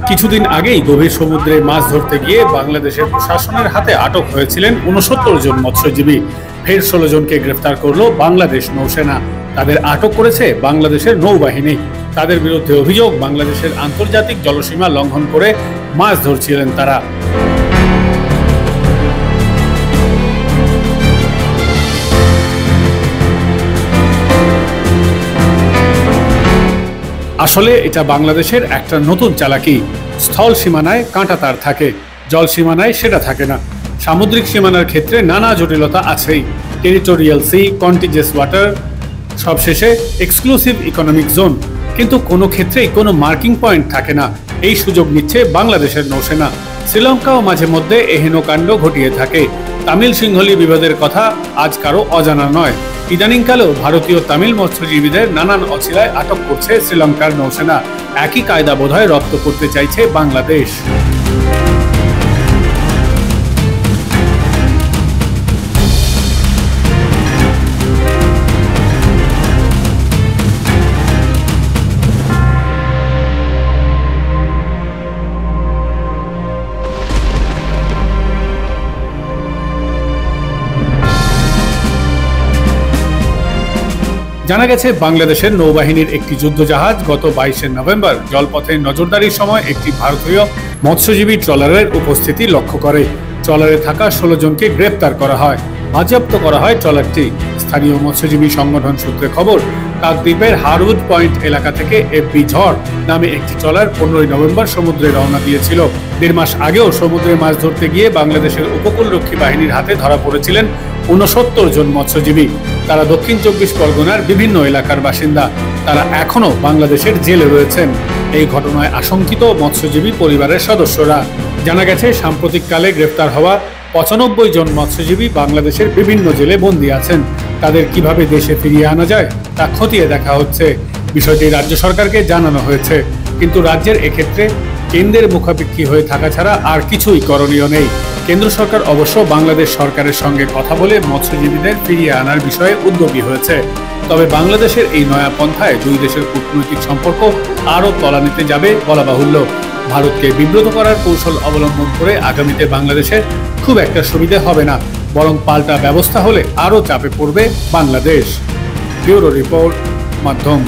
কিছুদিন আগেই গভীর সমুদ্রে মাছ ধরতে গিয়ে বাংলাদেশের প্রশাসনের হাতে আটক হয়েছিলেন ৬৯ জন মৎস্যজীবী। ফের ১৬ জনকে গ্রেফতার করল বাংলাদেশ নৌসেনা। তাদের আটক করেছে বাংলাদেশের নৌবাহিনী। তাদের বিরুদ্ধে অভিযোগ, বাংলাদেশের আন্তর্জাতিক জলসীমা লঙ্ঘন করে মাছ ধরছিলেন তারা। আসলে এটা বাংলাদেশের একটা নতুন চালাকি। স্থল সীমানায় কাঁটাতার থাকে, জল সীমানায় সেটা থাকে না। সামুদ্রিক সীমানার ক্ষেত্রে নানা জটিলতা আছেই। টেরিটোরিয়াল সি, কন্টিজিয়াস ওয়াটার, সবশেষে এক্সক্লুসিভ ইকোনমিক জোন। কিন্তু কোনো ক্ষেত্রেই কোনো মার্কিং পয়েন্ট থাকে না। এই সুযোগ নিচ্ছে বাংলাদেশের নৌসেনা। শ্রীলঙ্কাও মাঝে মধ্যে এহেন কাণ্ড ঘটিয়ে থাকে। তামিল সিংহলি বিবাদের কথা আজ কারো অজানা নয়। ইদানিংকালেও ভারতীয় তামিল মৎস্যজীবীদের নানান অছিলায় আটক করছে শ্রীলঙ্কার নৌসেনা। একই কায়দা বোধহয় রপ্ত করতে চাইছে বাংলাদেশ। জানা গেছে, বাংলাদেশের নৌবাহিনীর একটি যুদ্ধজাহাজ গত ২২শে নভেম্বর জলপথে নজরদারির সময় একটি ভারতীয় মৎস্যজীবী ট্রলারের উপস্থিতি লক্ষ্য করে। ট্রলারে থাকা ১৬ জনকে গ্রেপ্তার করা হয়, বাজেয়াপ্ত করা হয় ট্রলারটি। স্থানীয় মৎস্যজীবী সংগঠন সূত্রে খবর, কাকদ্বীপের হারউড পয়েন্ট এলাকা থেকে এফবি ঝড় নামে একটি ট্রলার ১৫ই নভেম্বর সমুদ্রে রওনা দিয়েছিল। ১.৫ মাস আগেও সমুদ্রে মাছ ধরতে গিয়ে বাংলাদেশের উপকূলরক্ষী বাহিনীর হাতে ধরা পড়েছিলেন ৬৯ জন মৎস্যজীবী। তারা দক্ষিণ ২৪ পরগনার বিভিন্ন এলাকার বাসিন্দা। তারা এখনো বাংলাদেশের জেলে রয়েছেন। এই ঘটনায় আশঙ্কিত মৎস্যজীবী পরিবারের সদস্যরা। জানা গেছে, সাম্প্রতিককালে গ্রেফতার হওয়া ৯৫ জন মৎস্যজীবী বাংলাদেশের বিভিন্ন জেলে বন্দী আছেন। তাদের কিভাবে দেশে ফিরিয়ে আনা যায় তা খতিয়ে দেখা হচ্ছে। বিষয়টি রাজ্য সরকারকে জানানো হয়েছে, কিন্তু রাজ্যের এক্ষেত্রে কেন্দ্রের মুখাপেক্ষী হয়ে থাকা ছাড়া আর কিছুই করণীয় নেই। কেন্দ্র সরকার অবশ্য বাংলাদেশ সরকারের সঙ্গে কথা বলে মৎস্যজীবীদের ফিরিয়ে আনার বিষয়ে উদ্যোগী হয়েছে। তবে বাংলাদেশের এই নয়া পন্থায় দুই দেশের কূটনৈতিক সম্পর্ক আরও তলানিতে যাবে বলা বাহুল্য। ভারতকে বিব্রত করার কৌশল অবলম্বন করে আগামীতে বাংলাদেশের খুব একটা সুবিধে হবে না, বরং পাল্টা ব্যবস্থা হলে আরও চাপে পড়বে বাংলাদেশ। ব্যুরো রিপোর্ট, মাধ্যম।